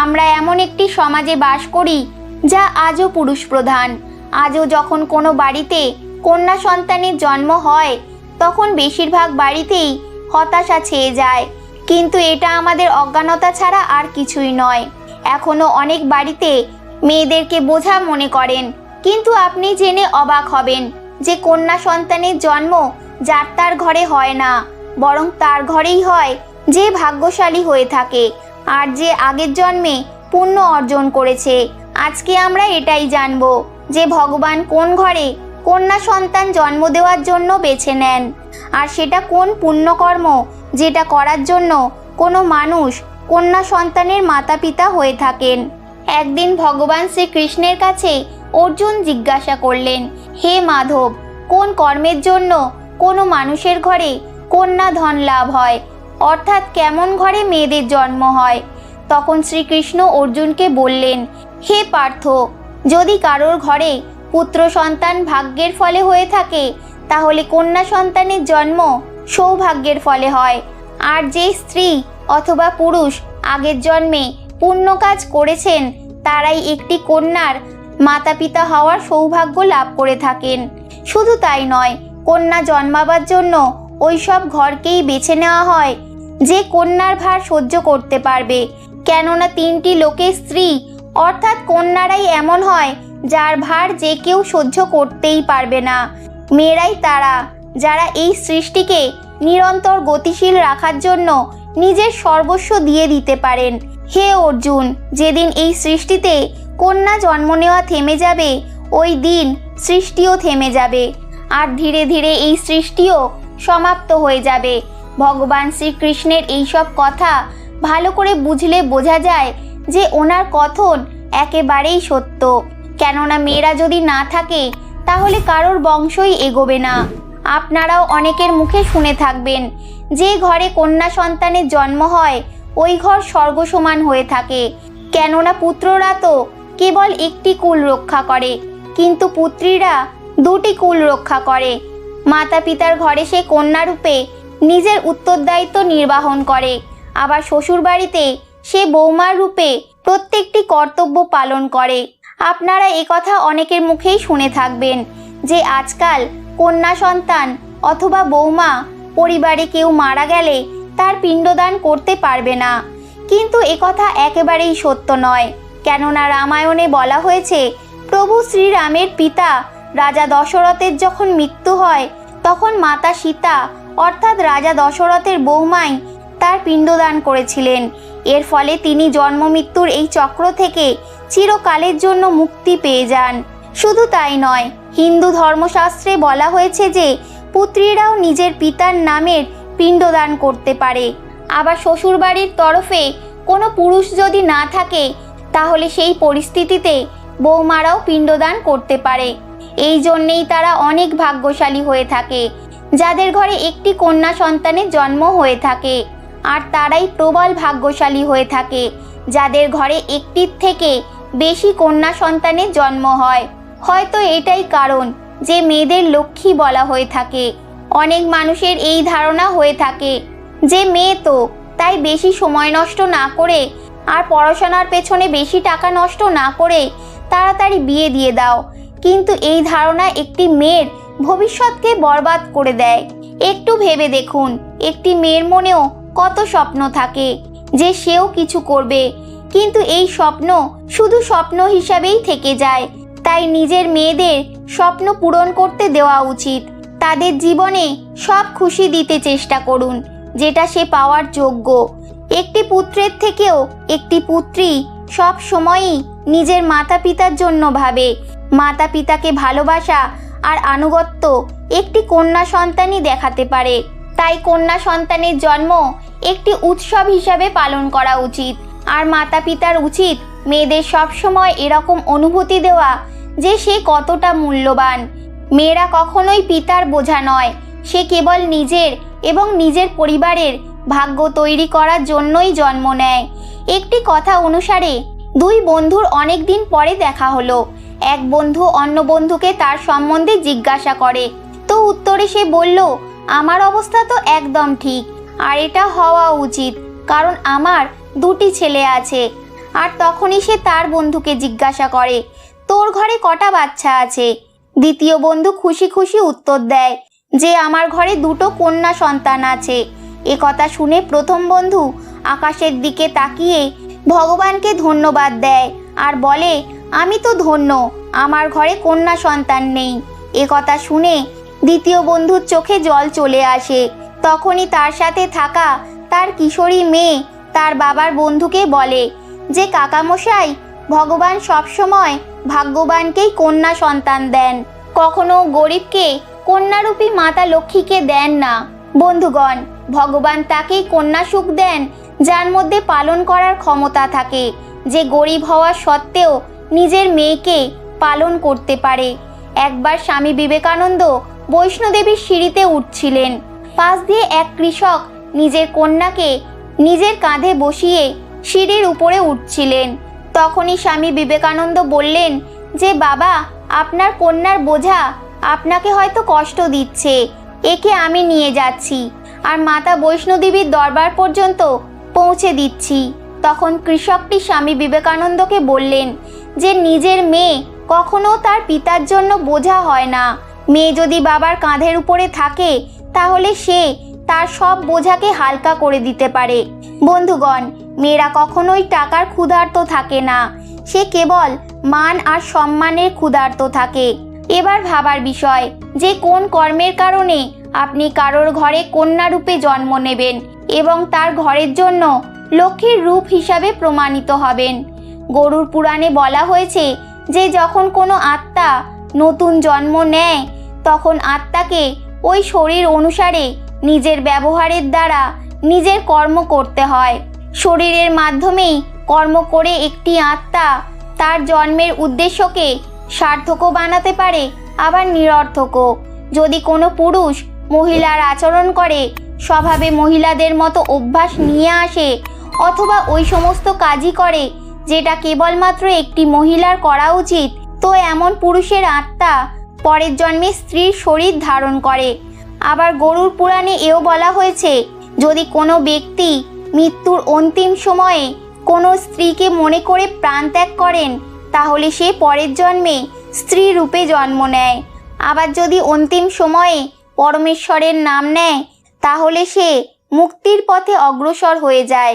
আমরা এমন একটি সমাজে বাস করি যা আজও পুরুষ প্রধান। আজও যখন কোনো বাড়িতে কন্যা সন্তানের জন্ম হয় তখন বেশিরভাগ বাড়িতেই হতাশা ছেয়ে যায়। কিন্তু এটা আমাদের অজ্ঞানতা ছাড়া আর কিছুই নয়। এখনো অনেক বাড়িতে মেয়েদেরকে বোঝা মনে করেন, কিন্তু আপনি জেনে অবাক হবেন যে কন্যা সন্তানের জন্ম যার তার ঘরে হয় না, বরং তার ঘরেই হয় যে ভাগ্যশালী হয়ে থাকে আর যে আগের জন্মে পুণ্য অর্জন করেছে। আজকে আমরা এটাই জানব যে ভগবান কোন ঘরে কন্যা সন্তান জন্ম দেওয়ার জন্য বেছে নেন, আর সেটা কোন পুণ্যকর্ম যেটা করার জন্য কোনো মানুষ কন্যা সন্তানের মাতা পিতা হয়ে থাকেন। একদিন ভগবান শ্রীকৃষ্ণের কাছে অর্জুন জিজ্ঞাসা করলেন, হে মাধব, কোন কর্মের জন্য কোনো মানুষের ঘরে কন্যা ধন লাভ হয়, অর্থাৎ কেমন ঘরে মেয়েদের জন্ম হয়? তখন শ্রীকৃষ্ণ অর্জুনকে বললেন, হে পার্থ, যদি কারোর ঘরে পুত্র সন্তান ভাগ্যের ফলে হয়ে থাকে তাহলে কন্যা সন্তানের জন্ম সৌভাগ্যের ফলে হয়। আর যে স্ত্রী অথবা পুরুষ আগের জন্মে পুণ্য কাজ করেছেন তারাই একটি কন্যার মাতা পিতা হওয়ার সৌভাগ্য লাভ করে থাকেন। শুধু তাই নয়, কন্যা জন্মাবার জন্য ওইসব ঘরকেই বেছে নেওয়া হয় যে কন্যার ভার সহ্য করতে পারবে। কেননা তিনটি লোকের স্ত্রী অর্থাৎ কন্যারাই এমন হয় যার ভার যে কেউ সহ্য করতেই পারবে না। মেয়েরাই তারা যারা এই সৃষ্টিকে নিরন্তর গতিশীল রাখার জন্য নিজের সর্বস্ব দিয়ে দিতে পারেন। হে অর্জুন, যেদিন এই সৃষ্টিতে কন্যা জন্ম নেওয়া থেমে যাবে ওই দিন সৃষ্টিও থেমে যাবে, আর ধীরে ধীরে এই সৃষ্টিও সমাপ্ত হয়ে যাবে। ভগবান শ্রীকৃষ্ণের এইসব কথা ভালো করে বুঝলে বোঝা যায় যে ওনার কথন একেবারেই সত্য। কেননা মেয়েরা যদি না থাকে তাহলে কারোর বংশই এগোবে না। আপনারাও অনেকের মুখে শুনে থাকবেন যে ঘরে কন্যা সন্তানের জন্ম হয় ওই ঘর স্বর্গ সমান হয়ে থাকে। কেননা পুত্ররা তো কেবল একটি কুল রক্ষা করে, কিন্তু পুত্রীরা দুটি কুল রক্ষা করে। মাতা পিতার ঘরে সে কন্যা রূপে নিজের উত্তরদায়িত্ব নির্বাহন করে, আবার শ্বশুর বাড়িতে সে বৌমার রূপে প্রত্যেকটি কর্তব্য পালন করে। আপনারা একথা অনেকের মুখেই শুনে থাকবেন যে আজকাল কন্যা সন্তান অথবা বৌমা পরিবারে কেউ মারা গেলে তার পিণ্ডদান করতে পারবে না, কিন্তু একথা একেবারেই সত্য নয়। কেননা রামায়ণে বলা হয়েছে প্রভু শ্রীরামের পিতা রাজা দশরথের যখন মৃত্যু হয় তখন মাতা সীতা অর্থাৎ রাজা দশরথের বৌমাই তার পিণ্ডদান করেছিলেন। এর ফলে তিনি জন্ম মৃত্যুর এই চক্র থেকে চিরকালের জন্য মুক্তি পেয়ে যান। শুধু তাই নয়, হিন্দু ধর্মশাস্ত্রে বলা হয়েছে যে পুত্রীরাও নিজের পিতার নামের পিণ্ডদান করতে পারে। আবার শ্বশুরবাড়ির তরফে কোনো পুরুষ যদি না থাকে তাহলে সেই পরিস্থিতিতে বৌমারাও পিণ্ডদান করতে পারে। এই জন্যেই তারা অনেক ভাগ্যশালী হয়ে থাকে যাদের ঘরে একটি কন্যা সন্তানের জন্ম হয়ে থাকে, আর তারাই প্রবল ভাগ্যশালী হয়ে থাকে যাদের ঘরে একটির থেকে বেশি কন্যা সন্তানের জন্ম হয়। হয়তো এটাই কারণ যে মেয়েদের লক্ষ্মী বলা হয়ে থাকে। অনেক মানুষের এই ধারণা হয়ে থাকে যে মেয়ে তো, তাই বেশি সময় নষ্ট না করে আর পড়াশোনার পেছনে বেশি টাকা নষ্ট না করে তাড়াতাড়ি বিয়ে দিয়ে দাও। কিন্তু এই ধারণা একটি মেয়ের ভবিষ্যৎকে বরবাদ করে দেয়। একটু ভেবে দেখুন, একটি মেয়ের মনেও কত স্বপ্ন থাকে যে সেও কিছু করবে, কিন্তু এই স্বপ্ন শুধু স্বপ্ন হিসাবেই থেকে যায়। তাই নিজের মেয়েদের স্বপ্ন পূরণ করতে দেওয়া উচিত। তাদের জীবনে সব খুশি দিতে চেষ্টা করুন যেটা সে পাওয়ার যোগ্য। একটি পুত্রের থেকেও একটি পুত্রী সব সময়ই নিজের মাতা পিতার জন্য ভাবে। মাতা পিতাকে ভালোবাসা আর আনুগত্য একটি কন্যা সন্তানই দেখাতে পারে। তাই কন্যা সন্তানের জন্ম একটি উৎসব হিসাবে পালন করা উচিত। আর মাতা পিতার উচিত মেয়েদের সবসময় এরকম অনুভূতি দেওয়া যে সে কতটা মূল্যবান। মেয়েরা কখনোই পিতার বোঝা নয়, সে কেবল নিজের এবং নিজের পরিবারের ভাগ্য তৈরি করার জন্যই জন্ম নেয়। একটি কথা অনুসারে দুই বন্ধুর অনেক দিন পরে দেখা হলো। এক বন্ধু অন্য বন্ধুকে তার সম্বন্ধে জিজ্ঞাসা করে, তো উত্তরে সে বলল, আমার অবস্থা তো একদম ঠিক, আর এটা হওয়া উচিত, কারণ আমার দুটি ছেলে আছে। আর তখনই সে তার বন্ধুকে জিজ্ঞাসা করে, তোর ঘরে কটা বাচ্চা আছে? দ্বিতীয় বন্ধু খুশি খুশি উত্তর দেয় যে আমার ঘরে 2টো কন্যা সন্তান আছে। এ কথা শুনে প্রথম বন্ধু আকাশের দিকে তাকিয়ে ভগবানকে ধন্যবাদ দেয় আর বলে, আমি তো ধন্য, আমার ঘরে কন্যা সন্তান নেই। এ কথা শুনে দ্বিতীয় বন্ধুর চোখে জল চলে আসে। তখনই তার সাথে থাকা তার কিশোরী মেয়ে তার বাবার বন্ধুকে বলে যে, কাকামশাই, ভগবান সবসময় ভাগ্যবানকেই কন্যা সন্তান দেন, কখনো গরিবকে কন্যারূপী মাতা লক্ষ্মীকে দেন না। বন্ধুগণ, ভগবান তাকেই কন্যা সুখ দেন যার মধ্যে পালন করার ক্ষমতা থাকে, যে গরিব হওয়া সত্ত্বেও নিজের মেয়েকে পালন করতে পারে। একবার স্বামী বিবেকানন্দ বৈষ্ণোদেবীর সিঁড়িতে উঠছিলেন। পাশ দিয়ে এক কৃষক নিজের কন্যাকে নিজের কাঁধে বসিয়ে সিঁড়ির উপরে উঠছিলেন। তখনই স্বামী বিবেকানন্দ বললেন যে, বাবা, আপনার কন্যার বোঝা আপনাকে হয়তো কষ্ট দিচ্ছে, একে আমি নিয়ে যাচ্ছি আর মাতা বৈষ্ণোদেবীর দরবার পর্যন্ত পৌঁছে দিচ্ছি। তখন কৃষকটি স্বামী বিবেকানন্দকে বললেন যে নিজের মেয়ে কখনো তার পিতার জন্য বোঝা হয় না। মেয়ে যদি বাবার কাঁধের উপরে থাকে তাহলে সে তার সব বোঝাকে হালকা করে দিতে পারে। বন্ধুগণ, মেয়েরা কখনোই টাকার ক্ষুধার্ত থাকে না, সে কেবল মান আর সম্মানের ক্ষুধার্ত থাকে। এবার ভাবার বিষয় যে কোন কর্মের কারণে আপনি কারোর ঘরে কন্যা রূপে জন্ম নেবেন এবং তার ঘরের জন্য লক্ষ্মীর রূপ হিসাবে প্রমাণিত হবেন। গরুড় পুরাণে বলা হয়েছে যে যখন কোনো আত্মা নতুন জন্ম নেয় তখন আত্মাকে ওই শরীর অনুসারে নিজের ব্যবহারের দ্বারা নিজের কর্ম করতে হয়। শরীরের মাধ্যমেই কর্ম করে একটি আত্মা তার জন্মের উদ্দেশ্যকে সার্থকও বানাতে পারে, আবার নিরর্থকও। যদি কোনো পুরুষ মহিলার আচরণ করে, স্বভাবে মহিলাদের মতো অভ্যাস নিয়ে আসে, অথবা ওই সমস্ত কাজই করে যেটা কেবলমাত্র একটি মহিলার করা উচিত, তো এমন পুরুষের আত্মা পরের জন্মে স্ত্রীর শরীর ধারণ করে। আবার গরুড় পুরাণে এও বলা হয়েছে, যদি কোনো ব্যক্তি মৃত্যুর অন্তিম সময়ে কোনো স্ত্রীকে মনে করে প্রাণ ত্যাগ করেন তাহলে সে পরের জন্মে স্ত্রী রূপে জন্ম নেয়। আবার যদি অন্তিম সময়ে পরমেশ্বরের নাম নেয় তাহলে সে মুক্তির পথে অগ্রসর হয়ে যায়।